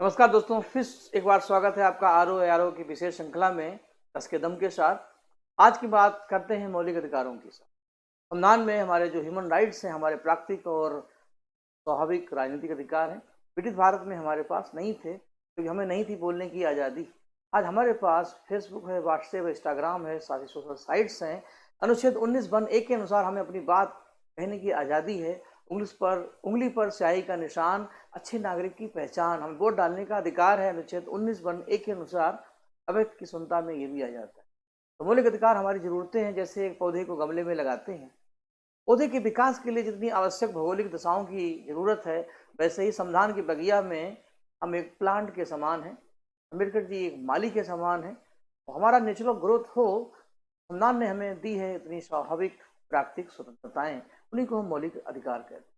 नमस्कार दोस्तों, फिर एक बार स्वागत है आपका आर ओ की विशेष श्रृंखला में 10 के दम के साथ। आज की बात करते हैं मौलिक अधिकारों की। संविधान में हमारे जो ह्यूमन राइट्स हैं, हमारे प्राकृतिक और स्वाभाविक राजनीतिक अधिकार हैं, ब्रिटिश भारत में हमारे पास नहीं थे क्योंकि हमें नहीं थी बोलने की आज़ादी। आज हमारे पास फेसबुक है, व्हाट्सएप है, इंस्टाग्राम है, साथ ही सोशल साइट्स हैं। अनुच्छेद 19(1) के अनुसार हमें अपनी बात कहने की आज़ादी है। उंगली पर स्याही का निशान, अच्छे नागरिक की पहचान, हमें वोट डालने का अधिकार है। अनुच्छेद 19(1) के अनुसार अवैध की सुनता में ये भी आ जाता है। तो मौलिक अधिकार हमारी जरूरतें हैं, जैसे एक पौधे को गमले में लगाते हैं। पौधे के विकास के लिए जितनी आवश्यक भौगोलिक दशाओं की जरूरत है, वैसे ही संविधान की बगिया में हम एक प्लांट के समान हैं। अम्बेडकर जी एक माली के समान है। तो हमारा नेचुरल ग्रोथ हो, संविधान ने हमें दी है इतनी स्वाभाविक प्राकृतिक स्वतंत्रताएं, उन्हीं को हम मौलिक अधिकार कहते हैं।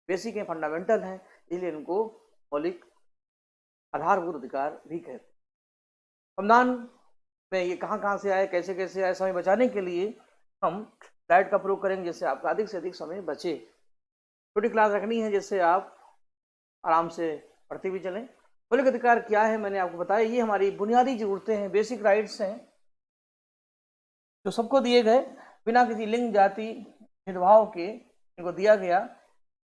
बेसिक हैं, फंडामेंटल हैं, इसलिए इनको मौलिक आधारभूत अधिकार भी कहते हैं। संविधान में ये कहाँ कहाँ से आए, कैसे कैसे आए, समय बचाने के लिए हम स्लाइड का प्रयोग करेंगे, जिससे आपका अधिक से अधिक समय बचे। छोटी क्लास रखनी है जिससे आप आराम से पढ़ते भी चलें। मौलिक अधिकार क्या है मैंने आपको बताया, ये हमारी बुनियादी जरूरतें हैं, बेसिक राइट्स हैं, जो सबको दिए गए बिना किसी लिंग जाति भेदभाव के इनको दिया गया,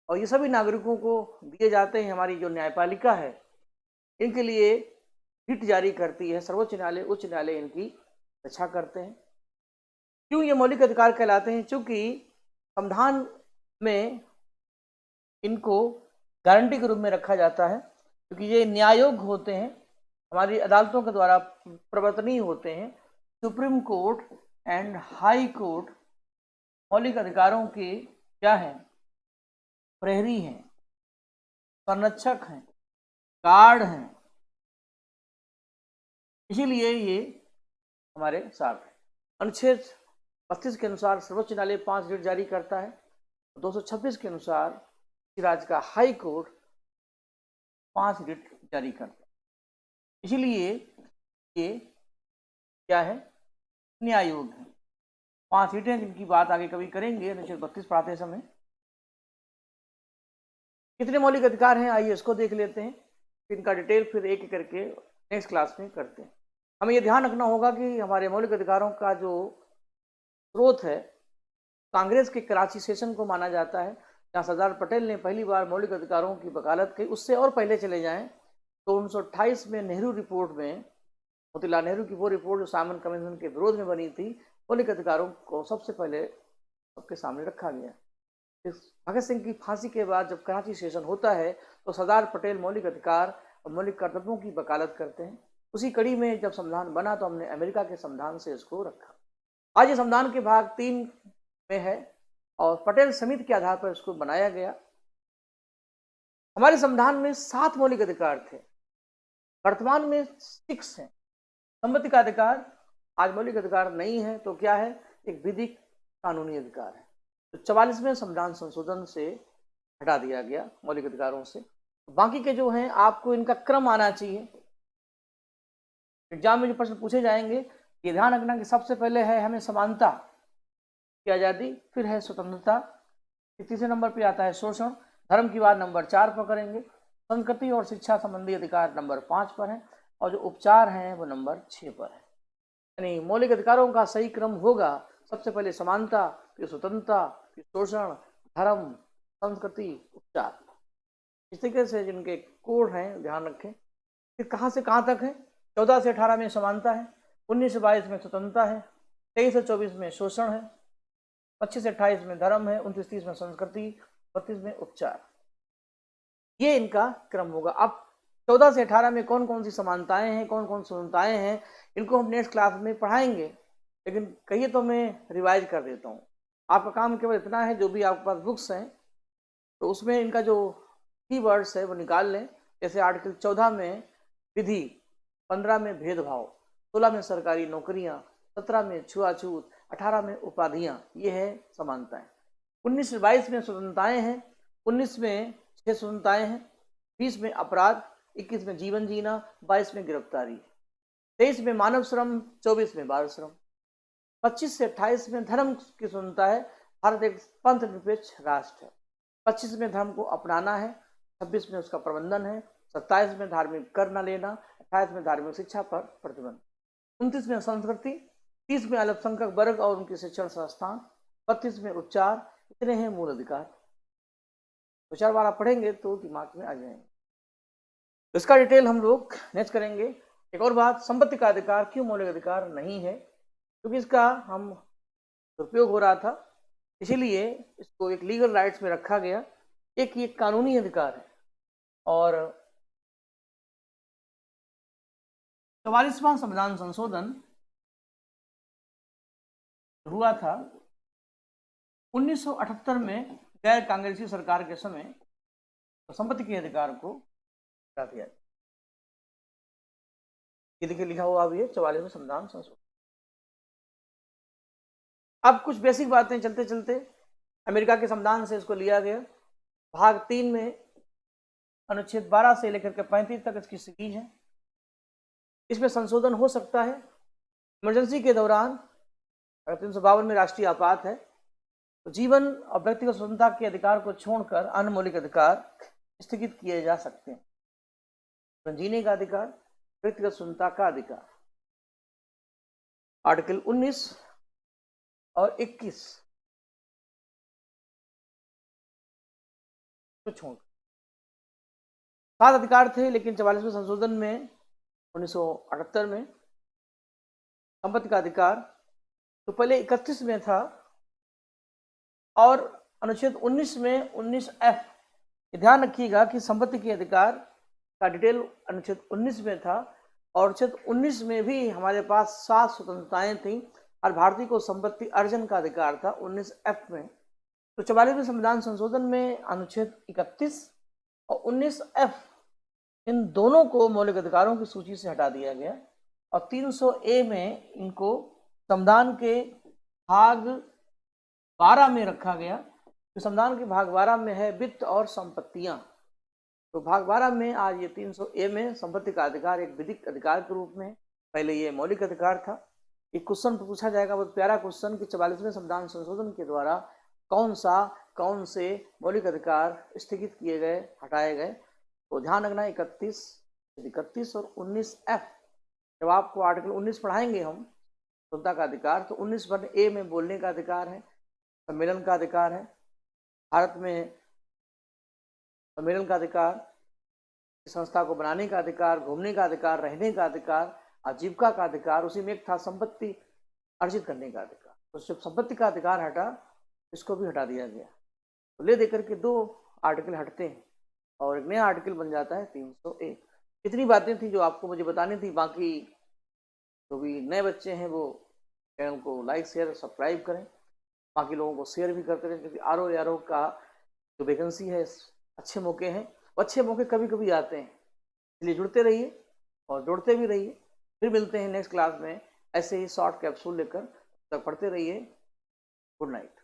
और ये सभी नागरिकों को दिए जाते हैं। हमारी जो न्यायपालिका है इनके लिए रिट जारी करती है, सर्वोच्च न्यायालय, उच्च न्यायालय इनकी रक्षा करते हैं। क्यों ये मौलिक अधिकार कहलाते हैं? चूंकि संविधान में इनको गारंटी के रूप में रखा जाता है, क्योंकि ये न्यायोग्य होते हैं, हमारी अदालतों के द्वारा प्रवर्तनीय होते हैं। Supreme court and high court मौलिक अधिकारों के क्या हैं? प्रहरी हैं, संरक्षक हैं, गार्ड हैं। इसीलिए ये हमारे साथ है। अनुच्छेद 32 के अनुसार सर्वोच्च न्यायालय 5 रिट जारी करता है। 226 के अनुसार राज्य का हाई कोर्ट 5 रिट जारी करता है। इसीलिए ये क्या है? न्याययोग है। 5 रिटें जिनकी बात आगे कभी करेंगे अनुच्छेद 32 पढ़ाते समय। कितने मौलिक अधिकार हैं, आइए इसको देख लेते हैं, इनका डिटेल फिर एक एक करके नेक्स्ट क्लास में करते हैं। हमें ये ध्यान रखना होगा कि हमारे मौलिक अधिकारों का जो स्रोत है कांग्रेस के कराची सेशन को माना जाता है, जहाँ सरदार पटेल ने पहली बार मौलिक अधिकारों की वकालत की। उससे और पहले चले जाएं तो 1928 में नेहरू रिपोर्ट में, मोतीलाल नेहरू की वो रिपोर्ट जो साइमन कमीशन के विरोध में बनी थी, मौलिक अधिकारों को सबसे पहले सबके सामने रखा गया। भगत सिंह की फांसी के बाद जब कराची सेशन होता है तो सरदार पटेल मौलिक अधिकार और मौलिक कर्तव्यों की वकालत करते हैं। उसी कड़ी में जब संविधान बना तो हमने अमेरिका के संविधान से इसको रखा। आज ये संविधान के भाग 3 में है और पटेल समिति के आधार पर इसको बनाया गया। हमारे संविधान में 7 मौलिक अधिकार थे, वर्तमान में 6 हैं। संपत्ति का अधिकार आज मौलिक अधिकार नहीं है, तो क्या है? एक विधिक कानूनी अधिकार है। तो 44वें संविधान संशोधन से हटा दिया गया मौलिक अधिकारों से। बाकी के जो हैं आपको इनका क्रम आना चाहिए। एग्जाम में जो प्रश्न पूछे जाएंगे, ये ध्यान रखना कि सबसे पहले है हमें समानता की आज़ादी, फिर है स्वतंत्रता, तीसरे नंबर पे आता है शोषण, धर्म की बात नंबर 4 पर करेंगे, संस्कृति और शिक्षा संबंधी अधिकार नंबर 5 पर है, और जो उपचार हैं वो नंबर 6 पर है। यानी मौलिक अधिकारों का सही क्रम होगा, सबसे पहले समानता, फिर स्वतंत्रता, फिर शोषण, धर्म, संस्कृति, उपचार। इस तरीके से जिनके कोड हैं ध्यान रखें। फिर कहाँ से कहाँ तक है? 14 से 18 में समानता है, 19 से 22 में स्वतंत्रता है, 23 से 24 में शोषण है, 25 से 28 में धर्म है, 29-30 में संस्कृति, 32 में उपचार। ये इनका क्रम होगा। अब 14 से 18 में कौन कौन सी समानताएं हैं, कौन कौन स्वतंत्रताएं हैं, इनको हम नेक्स्ट क्लास में पढ़ाएंगे, लेकिन कहिए तो मैं रिवाइज कर देता हूँ। आपका काम केवल इतना है, जो भी आपके पास बुक्स हैं तो उसमें इनका जो कीवर्ड्स है वो निकाल लें। जैसे आर्टिकल 14 में विधि, 15 में भेदभाव, 16 में सरकारी नौकरियां, 17 में छुआछूत, 18 में उपाधियां, ये है समानताएं। 19 से 22 में स्वतंत्रताएं हैं, 19 में 6 स्वतंत्रताएं हैं, 20 में अपराध, 21 में जीवन जीना, 22 में गिरफ्तारी, 23 में मानव श्रम, 24 में बाल श्रम, 25 से 28 में धर्म की स्वतंत्रता है। भारत एक पंथ निरपेक्ष राष्ट्र है। 25 में धर्म को अपनाना है, 26 में उसका प्रबंधन है, 27 में धार्मिक कर न लेना, 28 में धार्मिक शिक्षा पर प्रतिबंध, 29 में संस्कृति, 30 में अल्पसंख्यक वर्ग और उनके शिक्षण संस्थान, 32 में उपचार। इतने हैं मूल अधिकार। दो चार बार आप पढ़ेंगे तो दिमाग में आ जाएंगे। इसका डिटेल हम लोग नेक्स्ट करेंगे। एक और बात, संपत्ति का अधिकार क्यों मौलिक अधिकार नहीं है? क्योंकि इसका हम दुरुपयोग हो रहा था, इसीलिए इसको एक लीगल राइट्स में रखा गया। एक ये कानूनी अधिकार है। और 44वां संविधान संशोधन हुआ था 1978 में गैर कांग्रेसी सरकार के समय, तो संपत्ति के अधिकार को हटा दिया। ये देखिए लिखा हुआ अब ये 44वां संविधान संशोधन। अब कुछ बेसिक बातें चलते चलते अमेरिका के संविधान से इसको लिया गया। भाग 3 में अनुच्छेद 12 से लेकर के 35 तक इसकी सीरीज है। इसमें संशोधन हो सकता है इमरजेंसी के दौरान। अगर 352 में राष्ट्रीय आपात है तो जीवन और व्यक्तिगत स्वतंत्रता के अधिकार को छोड़कर अन्य मौलिक अधिकार स्थगित किए जा सकते हैं। जीने का अधिकार, व्यक्तिगत स्वतंत्रता का अधिकार, आर्टिकल 19 और 21 को छोड़ 7 अधिकार थे, लेकिन 44वें संशोधन में 1978 में संपत्ति का अधिकार तो पहले 31 में था, और अनुच्छेद 19 में 19F, ध्यान रखिएगा कि संपत्ति के अधिकार का डिटेल अनुच्छेद 19 में था, और अनुच्छेद 19 में भी हमारे पास 7 स्वतंत्रताएं थी और भारतीय को संपत्ति अर्जन का अधिकार था 19F में। तो 44वें संविधान संशोधन में अनुच्छेद 31 और 19F, इन दोनों को मौलिक अधिकारों की सूची से हटा दिया गया, और 300A में इनको संविधान के भाग 12 में रखा गया। तो संविधान के भाग 12 में है वित्त और संपत्तियां। तो भाग 12 में आज ये 300A में संपत्ति का अधिकार एक विधिक अधिकार के रूप में, पहले ये मौलिक अधिकार था। एक क्वेश्चन पूछा जाएगा, बहुत प्यारा क्वेश्चन, कि 44वें संविधान संशोधन के द्वारा कौन से मौलिक अधिकार स्थगित किए गए, हटाए गए? तो ध्यान रखना 31 और 19F। जब आपको आर्टिकल 19 पढ़ाएंगे हम स्वतंत्रता का अधिकार, तो 19 पर ए में बोलने का अधिकार है, सम्मेलन का अधिकार है, भारत में सम्मेलन का अधिकार, संस्था को बनाने का अधिकार, घूमने का अधिकार, रहने का अधिकार, आजीविका का अधिकार। उसी में एक था संपत्ति अर्जित करने का अधिकार। तो जब संपत्ति का अधिकार हटा, इसको भी हटा दिया गया। तो ले देकर के 2 आर्टिकल हटते हैं और एक नया आर्टिकल बन जाता है 301। इतनी बातें थी जो आपको मुझे बतानी थी। बाकी जो भी नए बच्चे हैं वो चैनल को लाइक, शेयर, सब्सक्राइब करें, बाकी लोगों को शेयर भी करते रहें, क्योंकि आरओ का जो वैकेंसी है, अच्छे मौके हैं। अच्छे मौके कभी कभी आते हैं, इसलिए जुड़ते रहिए और जोड़ते भी रहिए। फिर मिलते हैं नेक्स्ट क्लास में ऐसे ही शॉर्ट कैप्सूल लेकर। तब पढ़ते रहिए। Good night.